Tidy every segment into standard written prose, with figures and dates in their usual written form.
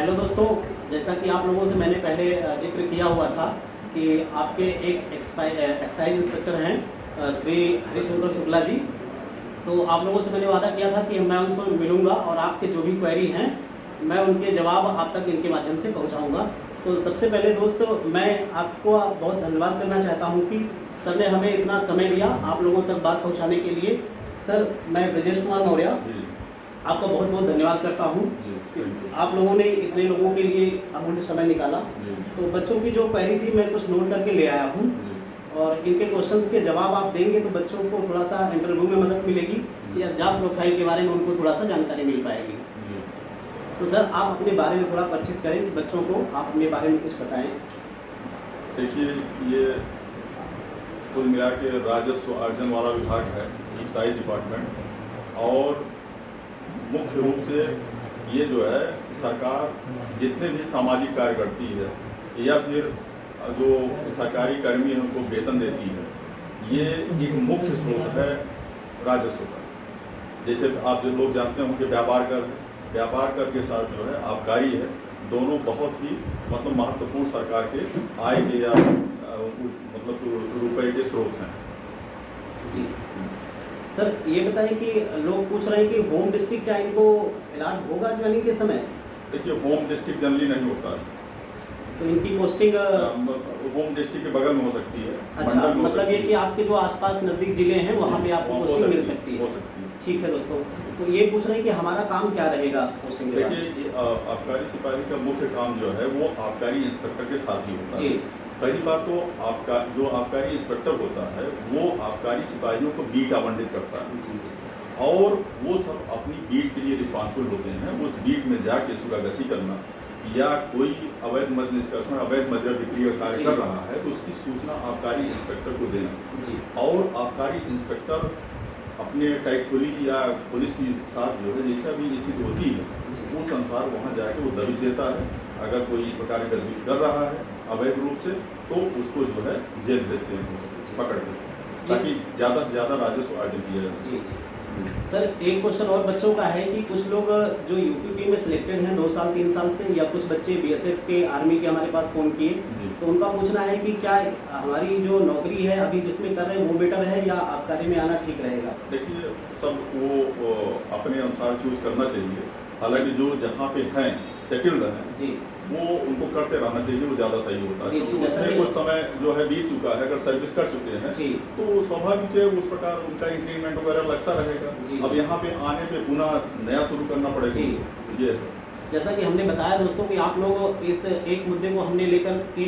Hello दोस्तों, जैसा कि आप लोगों से मैंने पहले जिक्र किया हुआ था कि आपके एक एक्साइज इंस्पेक्टर हैं श्री हरिशंकर शुक्ला जी। तो आप लोगों से मैंने वादा किया था कि मैं उनसे मिलूंगा और आपके जो भी क्वेरी हैं मैं उनके जवाब आप तक इनके माध्यम से पहुंचाऊंगा। तो सबसे पहले दोस्तों मैं आपको बहुत धन्यवाद करना चाहता हूं कि सर ने हमें इतना समय दिया आप लोगों तक बात पहुंचाने के लिए। सर मैं ब्रजेश कुमार मौर्य आपका बहुत बहुत धन्यवाद करता हूं। आप लोगों ने इतने लोगों के लिए अमूल्य समय निकाला। तो बच्चों की जो क्वेरी थी मैं कुछ नोट करके ले आया हूं और इनके क्वेश्चंस के जवाब आप देंगे तो बच्चों को थोड़ा सा इंटरव्यू में मदद मिलेगी या जॉब प्रोफाइल के बारे में उनको थोड़ा सा जानकारी मिल पाएगी। तो सर आप अपने बारे में थोड़ा परिचित करें कि बच्चों को आप अपने बारे में कुछ बताएं। देखिए, ये कुल मिला के राजस्व अर्जन वाला विभाग है, एक्साइज डिपार्टमेंट, और मुख्य रूप से ये जो है सरकार जितने भी सामाजिक कार्य करती है या फिर जो सरकारी कर्मी है उनको वेतन देती है, ये एक मुख्य स्रोत है राजस्व का। जैसे आप जो लोग जानते हैं कि व्यापार कर के साथ जो है आबकारी है, दोनों बहुत ही मतलब महत्वपूर्ण सरकार के आय के या मतलब रुपए के स्रोत हैं। जी सर, ये बताएं कि लोग पूछ रहे हैं कि होम डिस्ट्रिक्ट क्या इनको अलॉट होगा ज्वाइनिंग के समय? देखिए, होम डिस्ट्रिक्ट जनरली नहीं होता है, तो इनकी पोस्टिंग होम डिस्ट्रिक्ट के बगल में हो सकती है। अच्छा, मतलब ये कि आपके जो आसपास नज़दीक जिले हैं वहाँ पे आपको पोस्टिंग मिल सकती है। ठीक है दोस्तों, तो ये पूछ रहे हैं कि हमारा काम क्या रहेगा पोस्टिंग? देखिए, आबकारी सिपाही का मुख्य काम जो है वो आबकारी इंस्पेक्टर के साथ ही होता है। पहली बात तो आपका जो आबकारी इंस्पेक्टर होता है वो आबकारी सिपाहियों को बीट आवंटित करता है और वो सब अपनी बीट के लिए रिस्पॉन्सिबल होते हैं। उस बीट में जाके सुरागसी करना या कोई अवैध मद्य निष्कर्षण, अवैध मद्य बिक्री का कार्य कर रहा है तो उसकी सूचना आबकारी इंस्पेक्टर को देना, और आबकारी इंस्पेक्टर अपने टाइटोली या पुलिस के साथ जो है जैसा भी स्थिति होती है उस अनुसार वहाँ जाके वो दबिश देता है। अगर कोई इस प्रकार की गतिविधि कर रहा है अवैध रूप से तो उसको जो है जेल भेजते हैं पकड़ के, ताकि ज़्यादा से ज़्यादा राजस्व अर्जन किया जा सके। सर एक क्वेश्चन और बच्चों का है कि कुछ लोग जो यूपीपी में सिलेक्टेड हैं 2 साल 3 साल से, या कुछ बच्चे बीएसएफ के आर्मी के हमारे पास फ़ोन किए, तो उनका पूछना है कि क्या हमारी जो नौकरी है अभी जिसमें कर रहे हैं वो बेटर है या आबकारी में आना ठीक रहेगा? देखिए, सब वो अपने अनुसार चूज करना चाहिए। हालांकि जो जहाँ पे हैं सेटल्ड हैं जी, वो उनको करते रहना चाहिए, वो ज़्यादा सही होता है। क्योंकि उसमें कुछ समय जो है बीत चुका है, अगर सर्विस कर चुके हैं तो स्वाभाविक है उस प्रकार उनका इंक्रीमेंट वगैरह लगता रहेगा। अब यहाँ पे आने पे पुनः नया शुरू करना पड़ेगा। ये जैसा कि हमने बताया दोस्तों कि आप लोग इस एक मुद्दे को हमने लेकर कि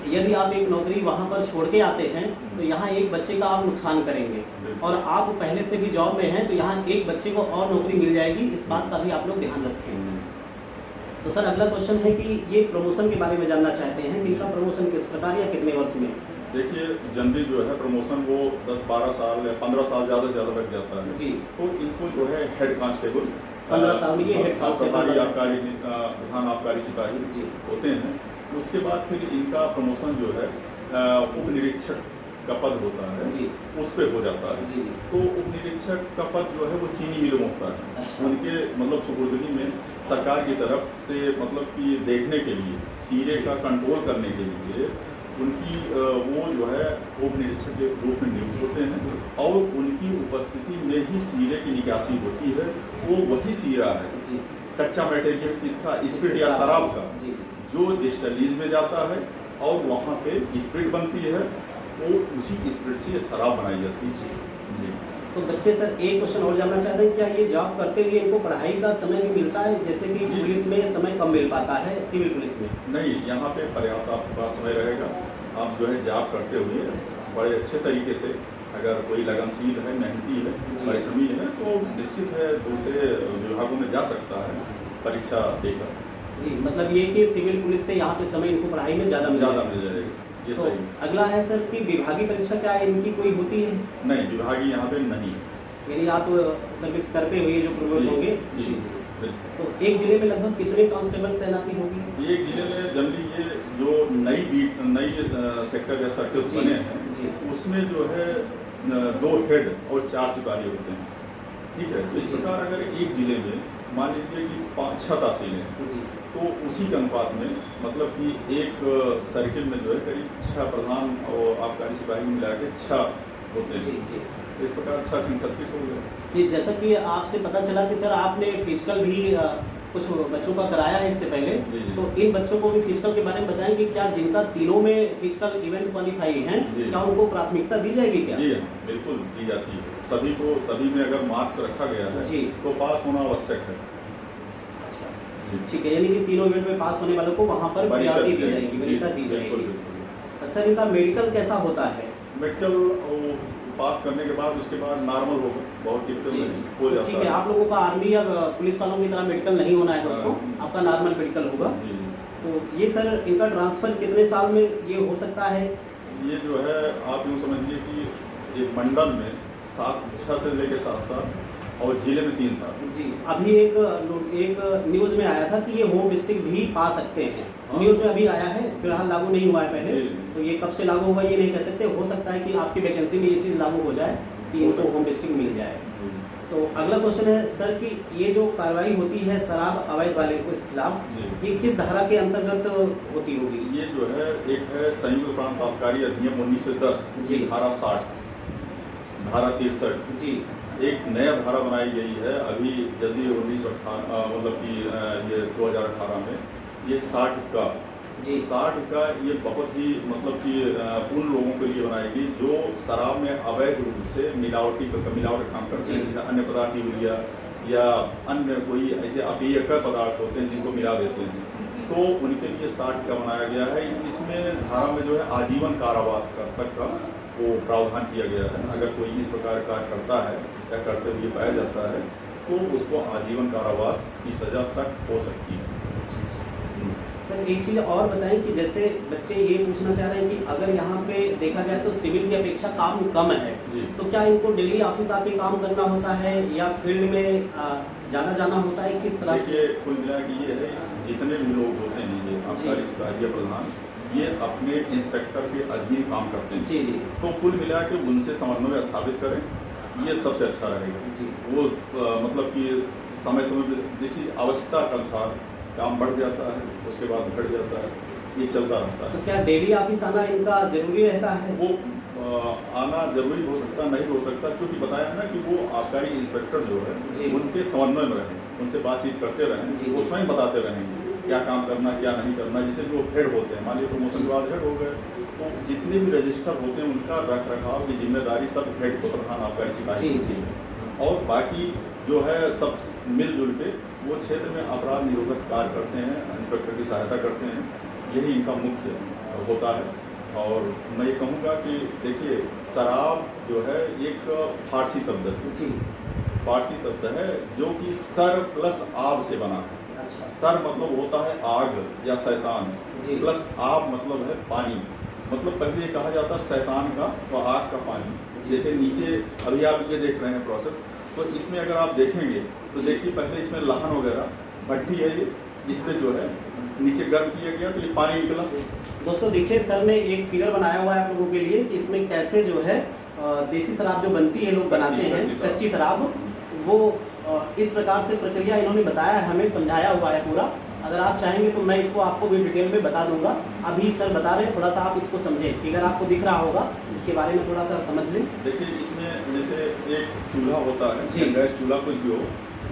यदि आप एक नौकरी वहाँ पर छोड़ के आते हैं तो यहाँ एक बच्चे का आप नुकसान करेंगे, और आप पहले से भी जॉब में हैं तो यहाँ एक बच्चे को और नौकरी मिल जाएगी, इस बात का भी आप लोग ध्यान रखें। तो सर अगला क्वेश्चन है कि ये प्रमोशन के बारे में जानना चाहते हैं कि इनका प्रमोशन किस प्रकार या कितने वर्ष में? देखिए, जनरली जो है प्रमोशन वो 10-12 साल या 15 साल ज़्यादा से ज़्यादा लग जाता है जी। तो इनको जो है हेड कांस्टेबल 15 साल में ये हेड कांस्टेबल आबकारी प्रधान आबकारी सिपाही होते हैं। उसके बाद फिर इनका प्रमोशन जो है उप निरीक्षक का पद होता है जी, उस पर हो जाता है जी। तो उप निरीक्षक का पद जो है वो चीनी मिलों में होता है। अच्छा। उनके मतलब सुपुर्दगी में सरकार की तरफ से मतलब कि देखने के लिए सीरे का कंट्रोल करने के लिए उनकी वो जो है उप निरीक्षक के रूप में नियुक्त होते हैं, और उनकी उपस्थिति में ही सीरे की निकासी होती है। वो वही सीरा है जी, कच्चा मटेरियल किसका, स्पिरिट या शराब का जी, जो डिस्टिलरीज में जाता है और वहाँ पे स्पिरिट बनती है, वो उसी स्पिरिट से शराब बनाई जाती है जी। तो बच्चे सर एक क्वेश्चन और जानना चाहते हैं, क्या ये जॉब करते हुए इनको पढ़ाई का समय भी मिलता है? जैसे कि पुलिस में समय कम मिल पाता है, सिविल पुलिस में नहीं, यहाँ पे पर्याप्त आपके पास समय रहेगा। आप जो है जॉब करते हुए बड़े अच्छे तरीके से, अगर कोई लगनशील है, मेहनती है, परिश्रमी है तो निश्चित है दूसरे विभागों में जा सकता है परीक्षा देकर जी। मतलब ये कि सिविल पुलिस से यहाँ पे समय इनको पढ़ाई में ज़्यादा मिल जाएगा। ये तो सही। अगला है सर कि विभागीय परीक्षा क्या इनकी कोई होती है? नहीं, विभागीय यहाँ पे नहीं। यानी आप सर्विस करते हुए जो प्रमोट होंगे जी। तो एक जिले में लगभग कितने कांस्टेबल तैनाती होगी? एक जिले में जनरली ये जो नई सेक्टर या सर्कल्स बने हैं उसमें जो है 2 हेड और 4 सिपाही होते हैं। ठीक है। तो इस प्रकार अगर एक जिले में मान लीजिए कि 5-6 तहसीलें हैं, जी तो उसी के अनुपात में मतलब कि एक सर्किल में जो है करीब 6 प्रधान और आबकारी सिपाही मिला के 6 होते जी हैं। जी इस प्रकार 6 से 36 हो गया। जी। जैसा कि आपसे पता चला कि सर आपने फिजिकल भी कुछ बच्चों का कराया है इससे पहले, जी, जी। तो इन बच्चों को भी फिजिकल के बारे में बताएं कि क्या जिनका तीनों में फिजिकल इवेंट क्वालिफाई हैं, जी। क्या उनको प्राथमिकता दी जाएगी क्या? जी हाँ, बिल्कुल दी जाती है। सभी में अगर मार्क्स रखा गया है जी। तो पास होना आवश्यक है। अच्छा, जी। ठीक है, यानी कि तीनों इवेंट में पास होने वालों को वहाँ पर प्रायोरिटी दी जाएगी, वरीयता दी बिल्कुल जाएगी। बिल्कुल। सर इनका मेडिकल कैसा होता है? मेडिकल वो पास करने के बाद उसके बाद नॉर्मल होगा, बहुत टिपिकल जी नहीं हो तो जाता ठीक है, आप लोगों का आर्मी या पुलिस वालों की तरह मेडिकल नहीं होना है दोस्तों, हाँ। आपका नॉर्मल मेडिकल होगा। जी। तो ये सर इनका ट्रांसफ़र कितने साल में ये हो सकता है? ये जो है आप यूँ समझिए कि एक मंडल में 6 से लेकर 7 साल और जिले में 3 साल। जी, अभी एक न्यूज़ में आया था कि ये होम डिस्ट्रिक्ट भी पा सकते हैं। हाँ। न्यूज़ में अभी आया है, फिलहाल लागू नहीं हुआ है पहले, जी। तो ये कब से लागू होगा ये नहीं कह सकते। हो सकता है कि आपकी वैकेंसी में ये चीज़ लागू हो जाए कि हो इनको सकता है। होम डिस्ट्रिक्ट मिल जाए। तो अगला क्वेश्चन है सर कि ये जो कार्रवाई होती है शराब अवैध वाले को इस खिलाफ, जी। ये किस धारा के अंतर्गत होती होगी? ये जो है एक है संयुक्त प्रांत आबकारी अधिनियम 1910 जी। की धारा 60, धारा 63। जी एक नया धारा बनाई गई है अभी जल्दी 1918 मतलब कि ये 2018 में, ये 60 का जी 60 का ये बहुत ही मतलब कि उन लोगों के लिए बनाएगी जो शराब में अवैध रूप से मिलावट काम करते हैं, जी। जैसे अन्य पदार्थ यूरिया या अन्य कोई ऐसे अपेयकर पदार्थ होते हैं जिनको मिला देते हैं, तो उनके लिए 60 का बनाया गया है। इसमें धारा में जो है आजीवन कारावास तक का वो प्रावधान किया गया है। अगर कोई इस प्रकार का करता है या करते हुए पाया जाता है तो उसको आजीवन कारावास की सजा तक हो सकती है। सर एक चीज़ और बताएं कि जैसे बच्चे ये पूछना चाह रहे हैं कि अगर यहाँ पे देखा जाए तो सिविल की अपेक्षा काम कम है, जी। तो क्या इनको डेली ऑफिस आके काम करना होता है या फील्ड में जाना होता है, किस तरह से? देखिए कुल मिला के ये है, जितने भी लोग होते हैं ये आबकारी सिपाही या प्रधान, ये अपने इंस्पेक्टर के अधीन काम करते हैं। जी जी तो कुल मिला के उनसे समन्वय स्थापित करें, ये सबसे अच्छा रहेगा। जी वो मतलब कि समय पर देखिए आवश्यकता के अनुसार काम बढ़ जाता है, उसके बाद घट जाता है, ये चलता रहता है। तो क्या डेली ऑफिस आना इनका जरूरी रहता है? वो आना जरूरी हो सकता, नहीं हो सकता, क्योंकि बताया ना कि वो आबकारी इंस्पेक्टर जो जी। है उनके समन्वय में रहें, उनसे बातचीत करते जी, रहें, जी। वो स्वयं बताते रहेंगे क्या काम करना क्या नहीं करना। जैसे जो हेड होते हैं, मान लीजिए प्रमोशन के बाद हेड हो गए, तो जितने भी रजिस्टर होते हैं उनका रख रखाव की जिम्मेदारी सब हेड को प्रधान आबकारी सिपाही जी, की जी। है। और बाकी जो है सब मिलजुल के वो क्षेत्र में अपराध निरोधक कार्य करते हैं, इंस्पेक्टर की सहायता करते हैं, यही इनका मुख्य होता है। और मैं ये कहूँगा कि देखिए शराब जो है एक फारसी शब्द है, जी फारसी शब्द है जो कि सर प्लस आब से बना है। अच्छा सर मतलब होता है आग या शैतान, जी। प्लस आब मतलब है पानी। मतलब पहले ये कहा जाता शैतान का व आग का पानी। जैसे नीचे अभी आप ये देख रहे हैं प्रोसेस, तो इसमें अगर आप देखेंगे तो देखिए पहले इसमें लहन वगैरह भट्टी है, ये इस पर जो है नीचे गर्म किया गया तो ये पानी निकला। दोस्तों देखिए सर ने एक फिगर बनाया हुआ है आप लोगों के लिए कि इसमें कैसे जो है देसी शराब जो बनती है लोग बनाते हैं, कच्ची शराब, वो इस प्रकार से प्रक्रिया इन्होंने बताया है, हमें समझाया हुआ है पूरा। अगर आप चाहेंगे तो मैं इसको आपको भी डिटेल में बता दूंगा। अभी सर बता रहे हैं, थोड़ा सा आप इसको समझें। फिगर आपको दिख रहा होगा, इसके बारे में थोड़ा सा समझ लें। देखिए इसमें जैसे एक चूल्हा होता है, जी। गैस चूल्हा कुछ भी हो,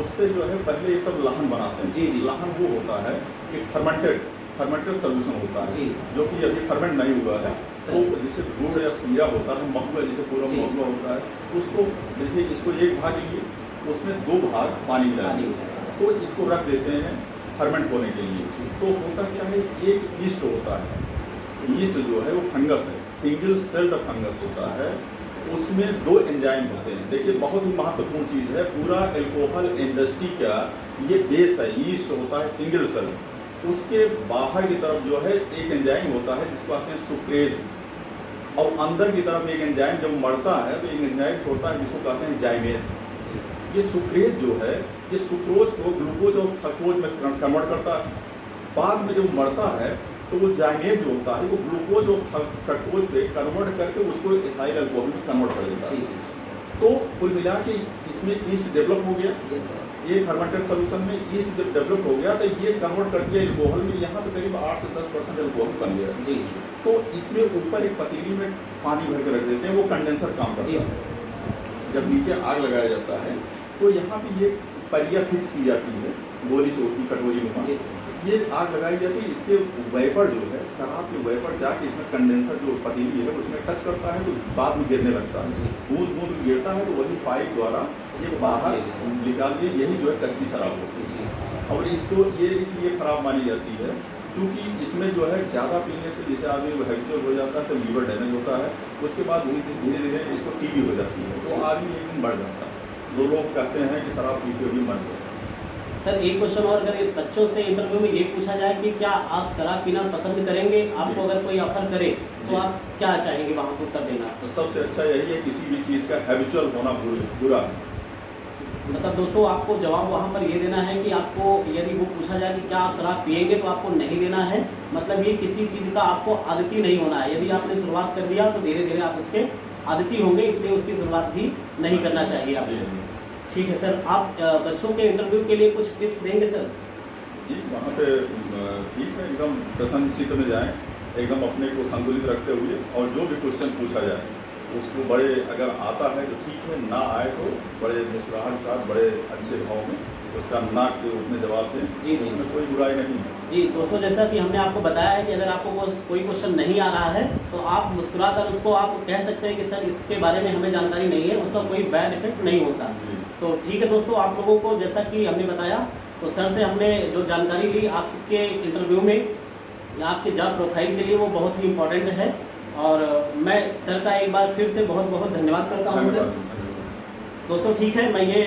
उस पर जो है पहले ये सब लहन बनाते हैं। जी, जी। लहन वो होता है कि फर्मेंटेड सोल्यूशन होता है, जी। जो कि अभी फर्मेंट नहीं हुआ है। तो जैसे गुड़ या सीरा होता है, महुआ जैसे पूरा जी। महुआ होता है, उसको जैसे इसको एक भाग लिए, उसमें 2 भाग पानी मिला तो इसको रख देते हैं फर्मेंट होने के लिए। तो होता क्या है, एक ईस्ट होता है, ईस्ट जो है वो फंगस है, सिंगल सेल्ड फंगस होता है, उसमें 2 एंजाइम होते हैं। देखिए बहुत ही महत्वपूर्ण चीज़ है, पूरा एल्कोहल इंडस्ट्री का ये बेस है, ईस्ट होता है सिंगल सेल। उसके बाहर की तरफ जो है एक एंजाइम होता है जिसको कहते हैं सुक्रेज, और अंदर की तरफ एक एंजाइम जब मरता है तो एक एंजाइम छोड़ता है जिसको कहते हैं जाइमेज। ये सुक्रेज जो है ये सुक्रोज को ग्लूकोज और फ्रक्टोज में कन्वर्ट करता है। बाद में जब मरता है तो वो जाइमेज जो होता है वो ग्लूकोज और फ्रक्टोज पे कन्वर्ट करके उसको इथाइल अल्कोहल में कन्वर्ट कर देता है। तो कुल मिला के इसमें ईस्ट डेवलप हो गया। Yes sir. ये फर्मेंटेड सोल्यूशन में ईस्ट जब डेवलप हो गया तो ये कन्वर्ट कर दिया एल्कोहल में। यहाँ पे करीब 8 से 10% एल्कोहल बन गया। जी। तो इसमें ऊपर एक पतीली में पानी भर के रख देते हैं, वो कंडेंसर काम करता है। जब नीचे आग लगाया जाता है तो यहाँ पे ये परिया फिक्स की जाती है, गोली से होती कटोरी में, ये आग लगाई जाती है। इसके वेपर जो है, शराब के वेपर जाके इसमें कंडेंसर जो पतीली है उसमें टच करता है तो बाद में गिरने लगता है। बूंद बूंद गिरता है तो वही पाइप द्वारा ये बाहर निकाल के, यही जो है कच्ची शराब होती है। और इसको ये इसलिए खराब मानी जाती है क्योंकि इसमें जो है ज़्यादा पीने से जैसे आदमी हैबिचुअल हो जाता है तो लीवर डैमेज होता है, उसके बाद धीरे धीरे इसको टीबी हो जाती है, तो आदमी एक दिन बढ़ जाता है। दो लोग कहते हैं कि शराब पीते हुए मर गए। सर एक क्वेश्चन और, अगर बच्चों से इंटरव्यू में ये पूछा जाए कि क्या आप शराब पीना पसंद करेंगे, आपको अगर कोई ऑफर करे तो आप क्या चाहेंगे वहाँ पर उत्तर देना? तो सबसे अच्छा यही है, किसी भी चीज़ का हैबिचुअल होना बुरा है। मतलब दोस्तों आपको जवाब वहाँ पर ये देना है कि आपको यदि वो पूछा जाए कि क्या आप शराब पिएंगे तो आपको नहीं देना है। मतलब ये किसी चीज़ का आपको आदती नहीं होना है। यदि आपने शुरुआत कर दिया तो धीरे धीरे आप उसके आदती होंगे, इसलिए उसकी शुरुआत भी नहीं करना चाहिए आपको। ठीक है सर, आप बच्चों के इंटरव्यू के लिए कुछ टिप्स देंगे सर? जी, वहाँ पे ठीक है, एकदम प्रसन्न चित्त में जाएं, एकदम अपने को संतुलित रखते हुए, और जो भी क्वेश्चन पूछा जाए उसको बड़े, अगर आता है तो ठीक है, ना आए तो बड़े मुस्कुराहट के साथ, बड़े अच्छे भाव में उसका ना के रूप में जवाब दें। जी। उसमें कोई बुराई नहीं है। जी दोस्तों, जैसा कि हमने आपको बताया है कि अगर आपको कोई क्वेश्चन नहीं आ रहा है तो आप मुस्कुराकर उसको आप कह सकते हैं कि सर इसके बारे में हमें जानकारी नहीं है, उसका कोई बैड इफेक्ट नहीं होता। तो ठीक है दोस्तों, आप लोगों को जैसा कि हमने बताया तो सर से हमने जो जानकारी ली आपके इंटरव्यू में या आपके जॉब प्रोफाइल के लिए, वो बहुत ही इम्पोर्टेंट है। और मैं सर का एक बार फिर से बहुत बहुत धन्यवाद करता हूँ सर। दोस्तों ठीक है, मैं ये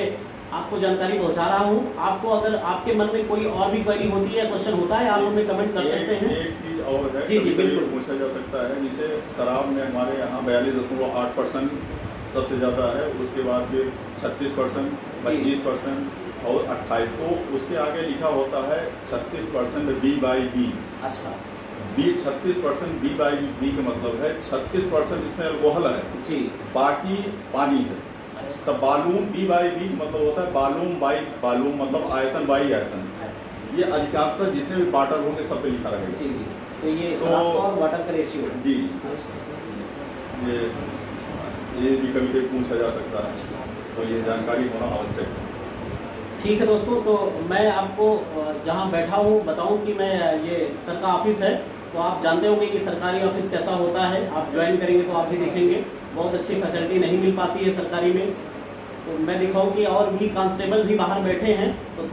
आपको जानकारी पहुंचा रहा हूं। आपको अगर आपके मन में कोई और भी क्वेरी होती है, क्वेश्चन होता है, आप हमें कमेंट कर सकते हैं। एक चीज़ और है, जी बिल्कुल पूछा जा सकता है, जिसे शराब में हमारे यहाँ 42.8% सबसे ज़्यादा है, उसके बाद फिर 36%, 25% और 28%। तो उसके आगे लिखा होता है 36% B/B। अच्छा, 36% B/B का मतलब है 36% इसमें अल्कोहल है जी, बाकी पानी है। तो बालूम B/B मतलब होता है बालूम बाई बालूम, मतलब आयतन बाई आयतन। ये अधिकांशतः जितने भी वाटर होंगे सब पे लिखा रहेगा। जी जी। तो ये शराब का और वाटर का रेशियो है। जी, ये भी कभी कभी पूछा जा सकता है, तो ये जानकारी होना आवश्यक है। ठीक है दोस्तों, तो मैं आपको जहाँ बैठा हूँ बताऊँ कि मैं ये सर का ऑफिस है। तो आप जानते होंगे कि सरकारी ऑफिस कैसा होता है, आप ज्वाइन करेंगे तो आप भी देखेंगे बहुत अच्छी फैसिलिटी नहीं मिल पाती है सरकारी में। तो मैं दिखाऊं कि और भी कांस्टेबल भी बाहर बैठे हैं, तो